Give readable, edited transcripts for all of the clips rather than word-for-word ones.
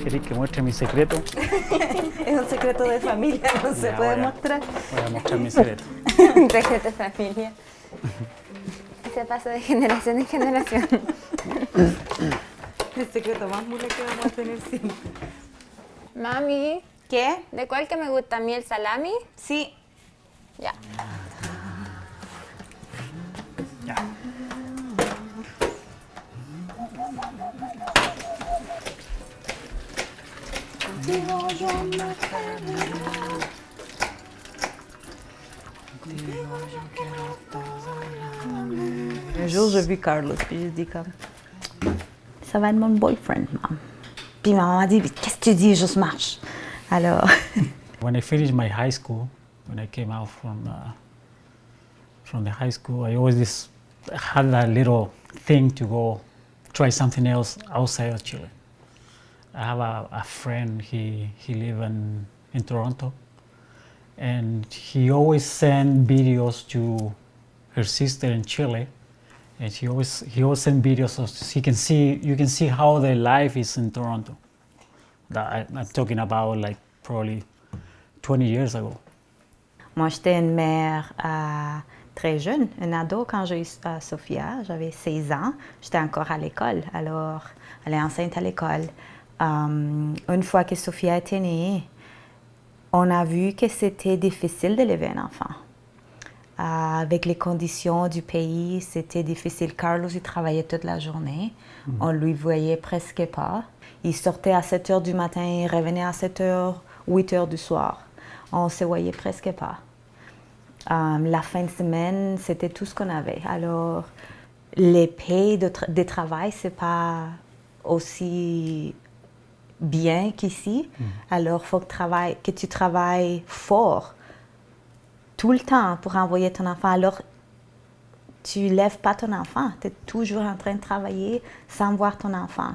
¿Queréis que muestre mi secreto? Es un secreto de familia, no se puede mostrar. Voy a mostrar mi secreto. Un secreto de familia. Se pasa de generación en generación. El secreto más mula que vamos a tener siempre. Mami, ¿Qué? ¿de cuál que me gusta a mí el salami? Sí. Ya. Ya. Un jour, j'ai vu Carlos, puis j'ai dit comme, ça va être mon boyfriend, maman. Puis maman m'a dit, qu'est-ce que tu dis, juste marche. Alors, When I finished my high school, when I came out from the high school, I always had that little thing to go try something else outside of Chile. I have a friend, he live in Toronto, and he always send videos to her sister in Chile, and he always send videos so you can see how the life is in Toronto. I'm talking about like probably 20 years ago. moi, j'étais une mère très jeune, une ado quand j'ai eu Sophia. J'avais 16 ans. J'étais encore à l'école, alors elle est enceinte à l'école. Une fois que Sophia était née, on a vu que c'était difficile d'élever un enfant. Avec les conditions du pays, c'était difficile. Carlos, il travaillait toute la journée. On lui voyait presque pas. Il sortait à 7 heures du matin, il revenait à 7 heures, 8 heures du soir. On se voyait presque pas. La fin de semaine, c'était tout ce qu'on avait. Alors, les payes de travail, c'est pas aussi bien qu'ici. Alors, il faut que tu travailles fort tout le temps pour envoyer ton enfant. Alors, tu lèves pas ton enfant. Tu es toujours en train de travailler sans voir ton enfant.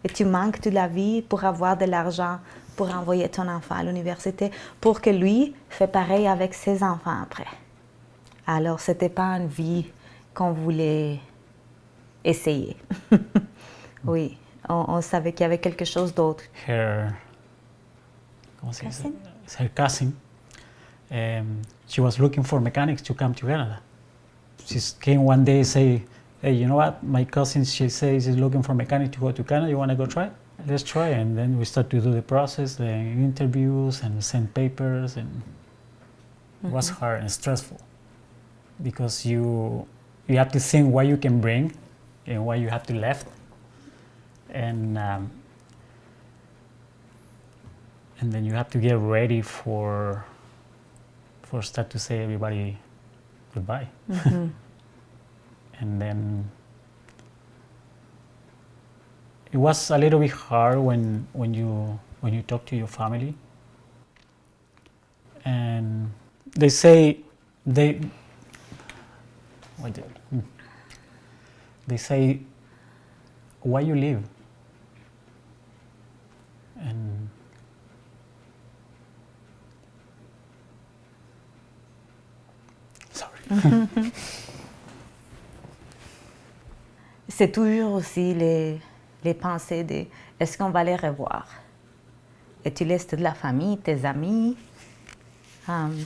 Et tu manques de la vie pour avoir de l'argent pour envoyer ton enfant à l'université, pour que lui fait pareil avec ses enfants après. Alors, ce n'était pas une vie qu'on voulait essayer. Oui, on savait qu'il y avait quelque chose d'autre. Her cousin, she was looking for mechanics to come to Canada. She came one day and say, hey, you know what? My cousin, she says she's looking for mechanics to go to Canada. You want to go try? Let's try. And then we start to do the process, the interviews, and send papers. And it was hard and stressful because you have to think what you can bring and what you have to left. And then you have to get ready for start to say everybody goodbye. And then it was a little bit hard when you talk to your family, and they say they say why you leave, and sorry. C'est toujours aussi les pensées de est-ce qu'on va les revoir? Et tu laisses toute la famille, tes amis,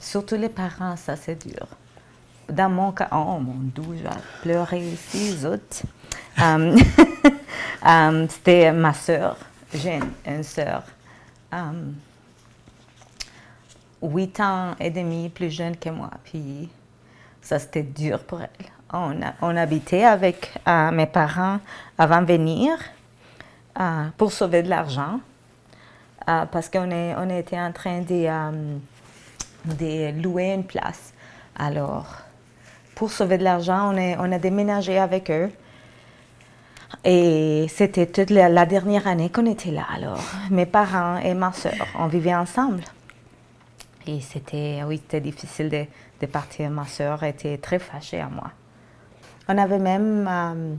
surtout les parents, ça c'est dur. Dans mon cas, oh mon Dieu, je vais pleurer ici, zut. C'était ma sœur, j'ai une sœur, 8 ans et demi plus jeune que moi, puis ça c'était dur pour elle. On habitait avec mes parents avant de venir pour sauver de l'argent parce qu'on était en train de louer une place. Alors, pour sauver de l'argent, on a déménagé avec eux. Et c'était toute la dernière année qu'on était là. Alors, mes parents et ma sœur, on vivait ensemble. Et c'était difficile de partir. Ma sœur était très fâchée à moi. On avait même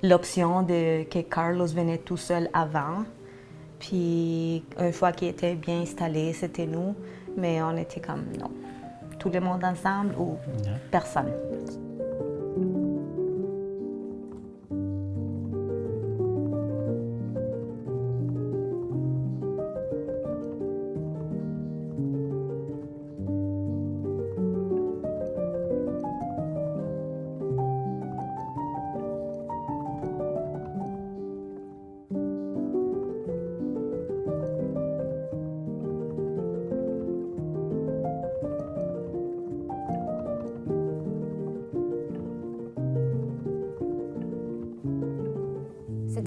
l'option que Carlos venait tout seul avant. Puis, une fois qu'il était bien installé, c'était nous. Mais on était comme, non. Tout le monde ensemble ou personne.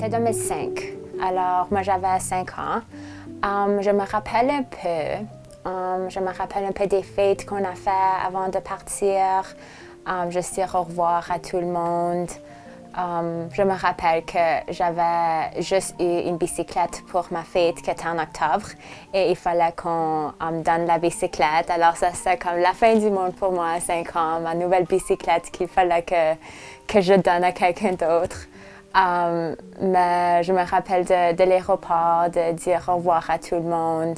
C'était 2005. Alors, moi, j'avais 5 ans. Je me rappelle un peu. Je me rappelle un peu des fêtes qu'on a fait avant de partir. Juste dire au revoir à tout le monde. Je me rappelle que j'avais juste eu une bicyclette pour ma fête qui était en octobre et il fallait qu'on me donne la bicyclette. Alors ça c'était comme la fin du monde pour moi à 5 ans, ma nouvelle bicyclette qu'il fallait que je donne à quelqu'un d'autre. Mais je me rappelle de l'aéroport, de dire au revoir à tout le monde.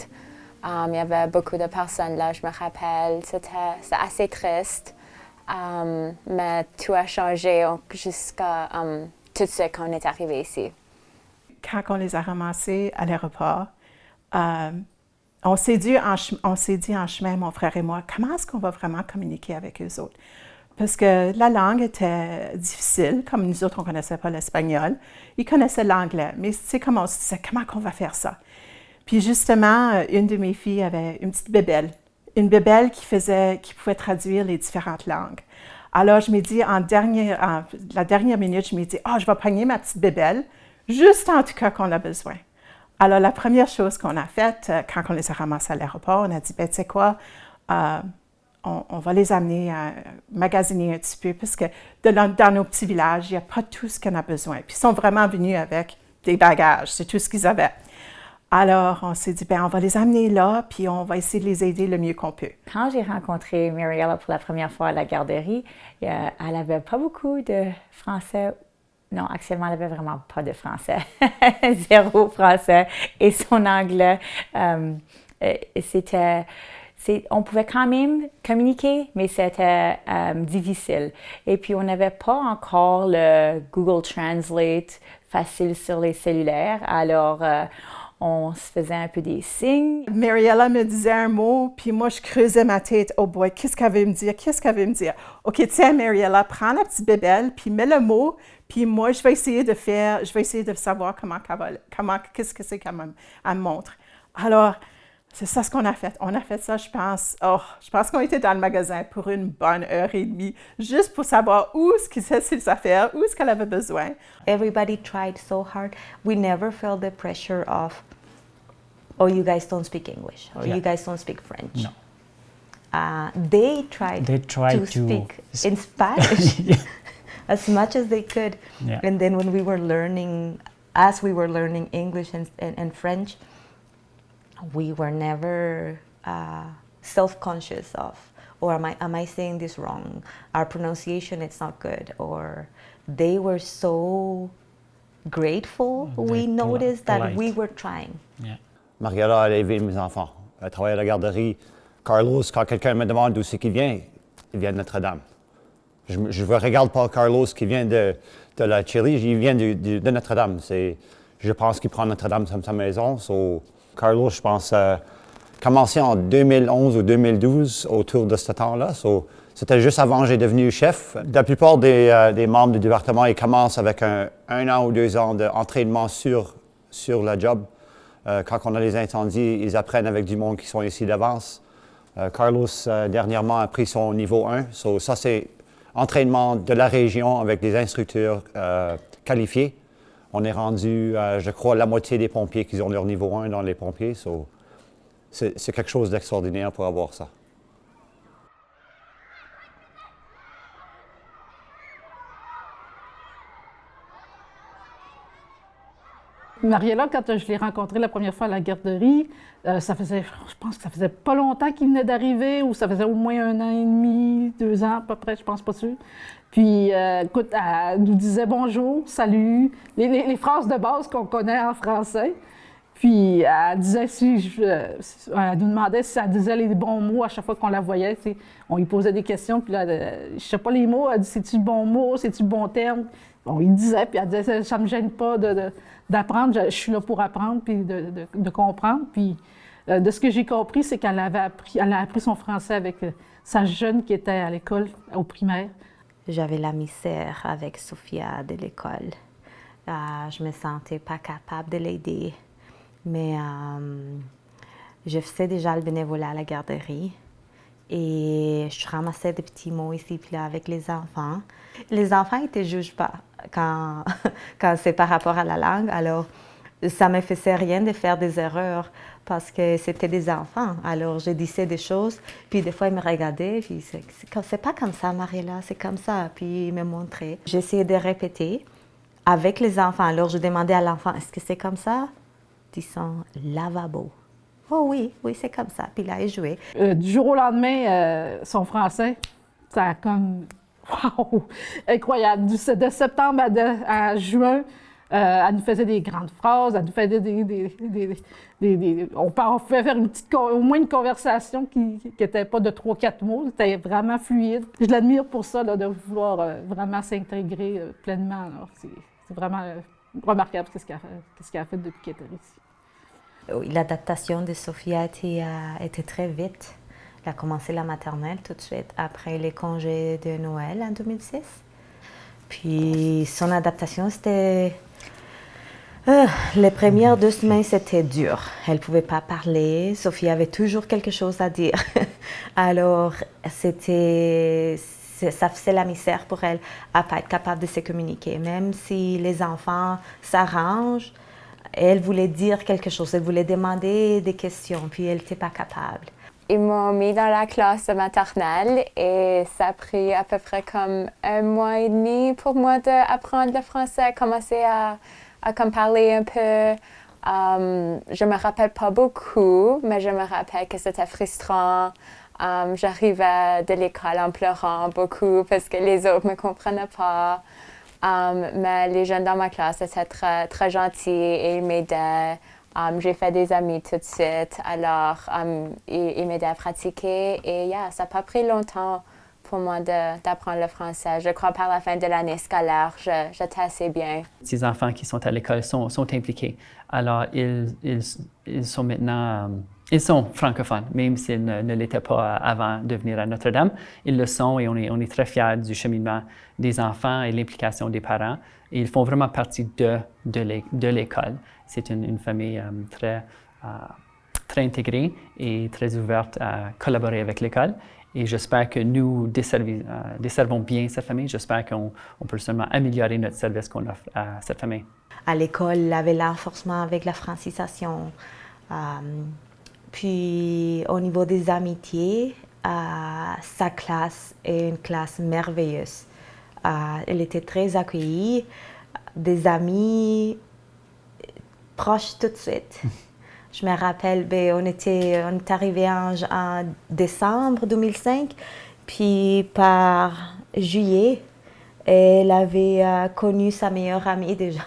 Il y avait beaucoup de personnes là, je me rappelle. C'était assez triste. Mais tout a changé jusqu'à tout ce qu'on est arrivé ici. Quand on les a ramassés à l'aéroport, on s'est dit en chemin, mon frère et moi, comment est-ce qu'on va vraiment communiquer avec eux autres? Parce que la langue était difficile, comme nous autres, on ne connaissait pas l'espagnol. Ils connaissaient l'anglais, mais c'est comme on se disait, comment qu'on va faire ça? Puis justement, une de mes filles avait une petite bébelle. Une bébelle qui pouvait traduire les différentes langues. Alors, je me dis, la dernière minute, je me dis, je vais pogner ma petite bébelle, juste en tout cas qu'on a besoin. Alors, la première chose qu'on a faite, quand on les a ramassés à l'aéroport, on a dit, tu sais quoi, on va les amener à magasiner un petit peu, parce que dans nos petits villages, il n'y a pas tout ce qu'on a besoin. Puis, ils sont vraiment venus avec des bagages, c'est tout ce qu'ils avaient. Alors, on s'est dit, on va les amener là, puis on va essayer de les aider le mieux qu'on peut. Quand j'ai rencontré Mariella pour la première fois à la garderie, elle n'avait pas beaucoup de français. Non, actuellement, elle n'avait vraiment pas de français. Zéro français. Et son anglais, on pouvait quand même communiquer, mais c'était difficile. Et puis, on n'avait pas encore le Google Translate facile sur les cellulaires. Alors, on se faisait un peu des signes. Mariella me disait un mot, puis moi, je creusais ma tête. Oh boy, qu'est-ce qu'elle veut me dire? Qu'est-ce qu'elle veut me dire? OK, tiens, Mariella, prends la petite bébelle, puis mets le mot, puis moi, je vais essayer de savoir qu'est-ce que c'est qu'elle me montre. Alors, c'est ça ce qu'on a fait. On a fait ça, je pense qu'on était dans le magasin pour une bonne heure et demie, juste pour savoir où est-ce que c'est ses affaires, où est-ce qu'elle avait besoin. Everybody tried so hard. We never felt the pressure of, oh, you guys don't speak English, or you guys don't speak French. No. They tried to speak in Spanish as much as they could. Yeah. And then when we were learning English and French, we were never self-conscious of, or am I saying this wrong? Our pronunciation is not good. Or they were so grateful. We noticed that we were trying. Yeah. Mariella a élevé mes enfants. Elle travaille à la garderie. Carlos, quand quelqu'un me demande d'où c'est qu'il vient de Notre-Dame. Je ne regarde pas Carlos qui vient de la Chili, il vient de Notre-Dame. Je pense qu'il prend Notre-Dame comme sa maison. Carlos, je pense, a commencé en 2011 ou 2012, autour de ce temps-là. C'était juste avant que j'ai devenu chef. La plupart des membres du département, ils commencent avec un an ou 2 ans d'entraînement sur la job. Quand on a les incendies, ils apprennent avec du monde qui sont ici d'avance. Carlos, dernièrement, a pris son niveau 1. Ça, c'est entraînement de la région avec des instructeurs qualifiés. On est rendu, je crois, la moitié des pompiers qui ont leur niveau 1 dans les pompiers. C'est quelque chose d'extraordinaire pour avoir ça. Mariella, quand je l'ai rencontrée la première fois à la garderie, je pense que ça faisait pas longtemps qu'il venait d'arriver, ou ça faisait au moins 1 an et demi, 2 ans à peu près, je pense pas sûr. Puis, écoute, elle nous disait bonjour, salut, les phrases de base qu'on connaît en français. Puis, elle disait elle nous demandait si elle disait les bons mots à chaque fois qu'on la voyait. T'sais. On lui posait des questions, puis là, je sais pas les mots, elle dit c'est-tu le bon mot, c'est-tu le bon terme. Bon, il disait, puis elle disait ça me gêne pas d'apprendre, je suis là pour apprendre, puis de comprendre. Puis, de ce que j'ai compris, c'est qu'elle a appris son français avec sa jeune qui était à l'école, au primaire. J'avais la misère avec Sophia de l'école. Je me sentais pas capable de l'aider. Mais je faisais déjà le bénévolat à la garderie. Et je ramassais des petits mots ici puis là avec les enfants. Les enfants, ils ne te jugent pas quand c'est par rapport à la langue. Alors, ça ne me faisait rien de faire des erreurs parce que c'était des enfants. Alors, je disais des choses, puis des fois, ils me regardaient, puis c'est pas comme ça, Mariela, c'est comme ça. Puis ils me montraient. J'essayais de répéter avec les enfants. Alors, je demandais à l'enfant, est-ce que c'est comme ça? Disant lavabo. Oh oui, oui, c'est comme ça. Puis là, il jouait. Du jour au lendemain, son français, ça a comme... Wow! Incroyable! De septembre à juin, elle nous faisait des grandes phrases, elle nous faisait on pouvait faire au moins une conversation qui n'était pas de 3-4 mots, c'était vraiment fluide. Je l'admire pour ça, là, de vouloir vraiment s'intégrer pleinement. C'est vraiment remarquable ce qu'elle a fait depuis qu'elle est ici. Oui, l'adaptation de Sophia a été très vite. Elle a commencé la maternelle tout de suite après les congés de Noël en 2006. Puis son adaptation, c'était... les premières 2 semaines, c'était dur. Elle ne pouvait pas parler. Sophie avait toujours quelque chose à dire. Alors, ça faisait la misère pour elle à ne pas être capable de se communiquer. Même si les enfants s'arrangent, elle voulait dire quelque chose, elle voulait demander des questions, puis elle n'était pas capable. Ils m'ont mis dans la classe de maternelle et ça a pris à peu près comme 1 mois et demi pour moi d'apprendre le français, commencer à comme parler un peu. Je me rappelle pas beaucoup, mais je me rappelle que c'était frustrant. J'arrivais de l'école en pleurant beaucoup parce que les autres me comprenaient pas. Mais les jeunes dans ma classe étaient très, très gentils et ils m'aidaient. J'ai fait des amis tout de suite, alors ils m'aidaient à pratiquer et ça n'a pas pris longtemps pour moi d'apprendre le français. Je crois par la fin de l'année scolaire, j'étais assez bien. Ces enfants qui sont à l'école sont impliqués. Alors, ils sont maintenant... ils sont francophones, même s'ils ne l'étaient pas avant de venir à Notre-Dame. Ils le sont et on est très fiers du cheminement des enfants et l'implication des parents. Et ils font vraiment partie de l'école. C'est une famille très intégrée et très ouverte à collaborer avec l'école. Et j'espère que nous desservons bien cette famille. J'espère qu'on peut seulement améliorer notre service qu'on offre à cette famille. À l'école, il y avait l'enforcement avec la francisation. Puis, au niveau des amitiés, sa classe est une classe merveilleuse. Elle était très accueillie, des amis proches tout de suite. Je me rappelle, on est arrivé en décembre 2005, puis par juillet, elle avait connu sa meilleure amie déjà,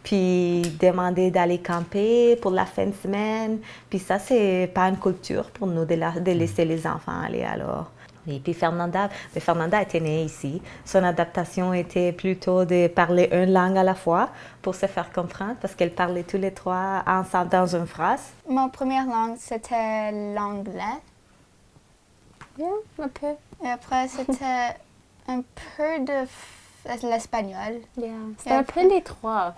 puis demandé d'aller camper pour la fin de semaine. Puis ça, c'est pas une culture pour nous de laisser les enfants aller alors. Et puis Fernanda était née ici. Son adaptation était plutôt de parler une langue à la fois pour se faire comprendre parce qu'elle parlait tous les 3 ensemble dans une phrase. Ma première langue, c'était l'anglais. Un peu. Et après, c'était un peu de l'espagnol. C'était un peu les 3.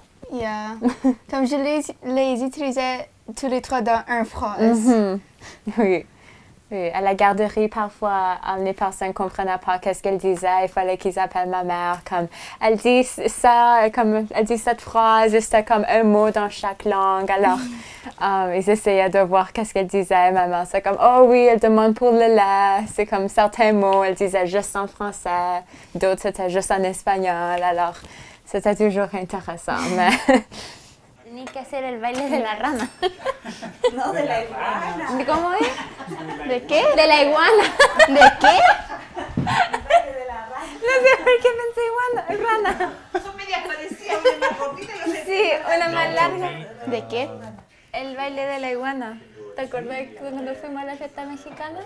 Comme je les utilisais tous les 3 dans une phrase. Oui. Oui, à la garderie, parfois, les personnes ne comprenaient pas qu'est-ce qu'elle disait. Il fallait qu'ils appellent ma mère. Comme, elle dit ça, comme, elle dit cette phrase, c'était comme un mot dans chaque langue. Alors, ils essayaient de voir qu'est-ce qu'elle disait. Ma mère, c'est comme, oh oui, elle demande pour le lait. C'est comme certains mots, elle disait juste en français. D'autres, c'était juste en espagnol. Alors, c'était toujours intéressant. Mais Tenía que hacer el baile de la rana. No, de la iguana. ¿Cómo es? ¿De qué? De la iguana. ¿De qué? No sé por qué pensé rana. Son media parecidas, una más cortita y otra Sí, una más larga. ¿De qué? El baile de la iguana. ¿Te acuerdas cuando fuimos a la fiesta mexicana?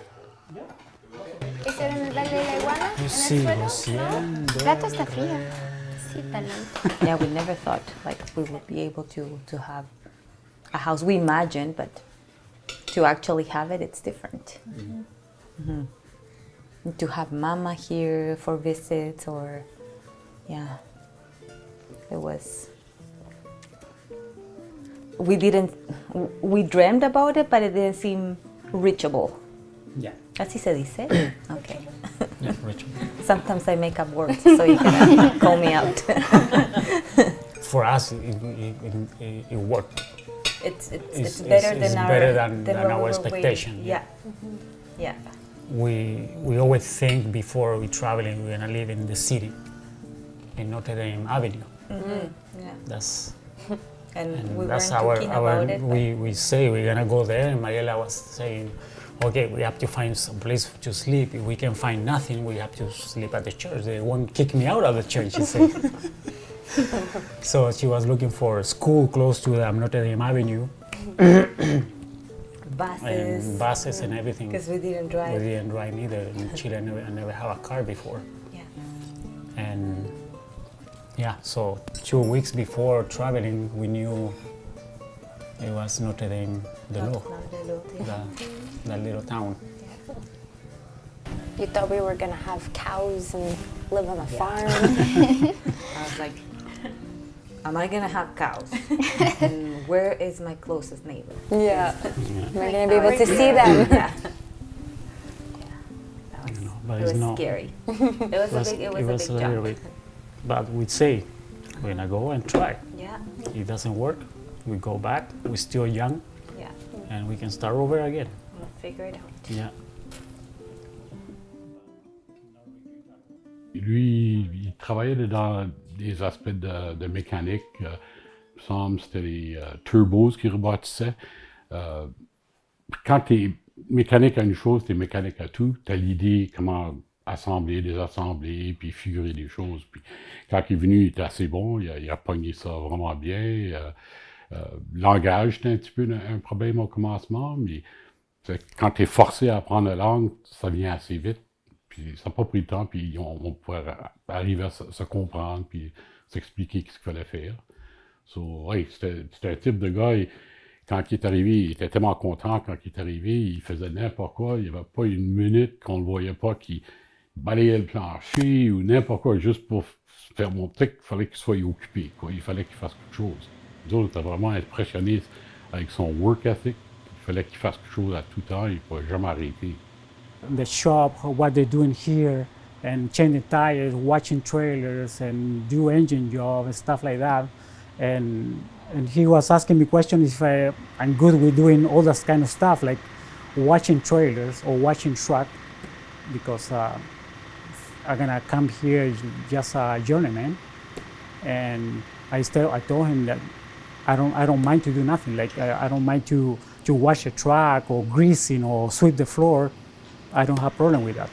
¿Hicieron el baile de la iguana en el suelo? El gato está frío. Sí, talento. Yeah, we never thought we would be able to have a house. We imagined, but to actually have it, it's different. To have Mama here for visits or, it was. We dreamed about it, but it didn't seem reachable. Yeah. Así se dice? Okay. Yeah, Rachel. Sometimes I make up words, so you can call me out. For us, it worked. It's better than our expectation. Yeah. Yeah. We always think before we traveling we're gonna live in the city, in Notre Dame Avenue. Yeah. That's And we that's weren't thinking about it. we say we're gonna go there, and Mariela was saying, okay, we have to find some place to sleep. If we can find nothing, we have to sleep at the church. They won't kick me out of the church, she said. So she was looking for a school close to Notre Dame Avenue. Buses and everything. Because we didn't drive. We didn't drive either. In Chile, I never had a car before. Yeah. And yeah, so 2 weeks before traveling, we knew it was Notre Dame de Lourdes, the little town. You thought we were going to have cows and live on a farm. I was like, am I going to have cows? And where is my closest neighbor? Yeah. Am I going to be able to see them? Yeah. But It it's was scary. It was a big little jump. bit. But we'd say, we're gonna go and try. Yeah. It doesn't work, we go back. We're still young, Yeah. and we can start over again. We'll figure it out. Yeah. Lui, il travaillait dans des aspects de mécanique. Il me semble que c'était les turbos qui rebâtissaient. Quand tu es mécanique à une chose, tu es mécanique à tout. Tu as l'idée comment assembler, désassembler, puis figurer des choses. Puis quand il est venu, il était assez bon. Il a pogné ça vraiment bien. Langage, c'était un petit peu un problème au commencement, mais quand tu es forcé à apprendre la langue, ça vient assez vite. Puis ça n'a pas pris de temps, puis on pouvait arriver à se comprendre, puis s'expliquer ce qu'il fallait faire. Oui, c'était un type de gars, quand il est arrivé, il était tellement content quand il est arrivé, il faisait n'importe quoi, il n'y avait pas une minute qu'on ne le voyait pas qu'il balayait le plancher ou n'importe quoi, juste pour faire montrer qu'il fallait qu'il soit occupé, quoi. Il fallait qu'il fasse quelque chose. Nous autres, on était vraiment impressionnés avec son work ethic. Il fallait qu'il fasse quelque chose à tout temps, il ne pouvait jamais arrêter. The shop, what they're doing here, and changing tires, watching trailers, and do engine job and stuff like that. And he was asking me questions if I'm good with doing all that kind of stuff, like watching trailers or watching truck, because I'm gonna come here just a journeyman. And I told him that I don't mind to do nothing. Like I don't mind to wash a truck or greasing or sweep the floor. I don't have problem with that.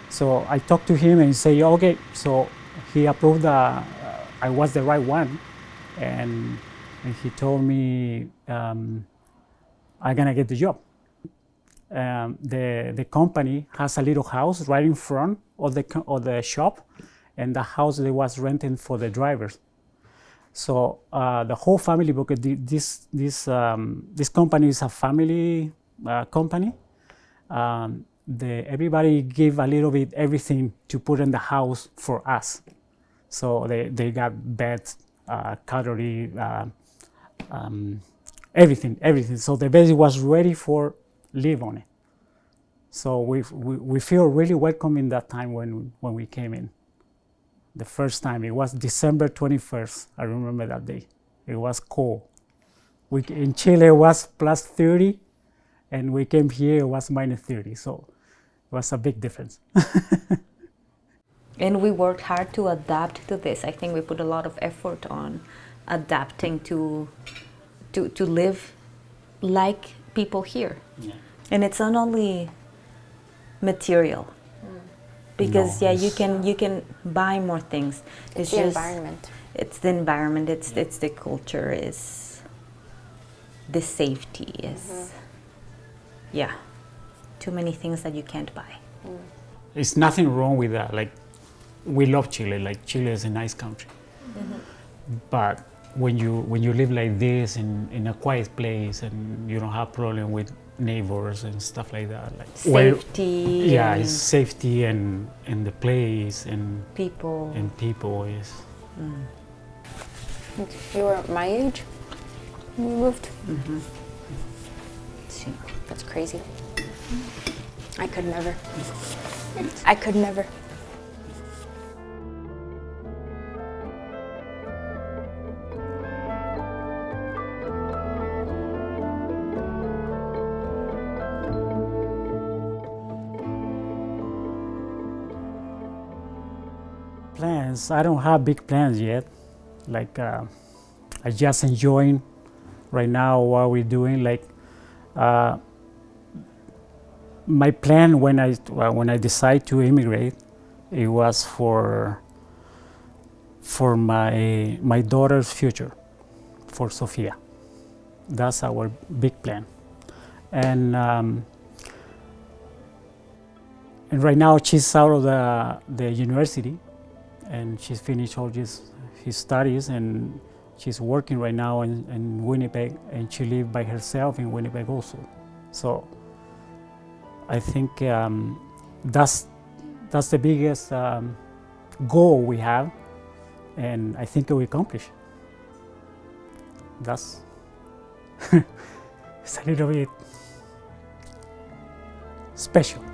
So I talked to him and he said, okay. So he approved that I was the right one, and he told me I'm gonna get the job. The company has a little house right in front of the shop, and the house they was renting for the drivers. So the whole family, because this company is a family company. Everybody gave a little bit everything to put in the house for us. So they got beds, cutlery, everything. So the bed was ready for live on it. So we feel really welcome in that time when we came in. The first time, it was December 21st. I remember that day. It was cold. In Chile, it was plus 30. And we came here, it was minus 30, so it was a big difference. And we worked hard to adapt to this. I think we put a lot of effort on adapting to live like people here. Yeah. And it's not only material, because No, you can buy more things. It's the environment. It's the environment. It's the culture. It's the safety. Is yeah, too many things that you can't buy. It's nothing wrong with that. Like, we love Chile. Like, Chile is a nice country. But when you live like this in a quiet place and you don't have problem with neighbors and stuff like that, like Safety. it's safety and the place and people. is. You were my age when you moved? Sí. That's crazy. I could never. I could never. Plans, I don't have big plans yet. Like I just enjoying right now what we're doing. Like my plan when I decide to immigrate, it was for my daughter's future, for Sofia. That's our big plan, and right now she's out of the university, and she's finished all his studies, and she's working right now in Winnipeg, and she lives by herself in Winnipeg also. So I think that's the biggest goal we have, and I think we accomplish. That's it's a little bit special.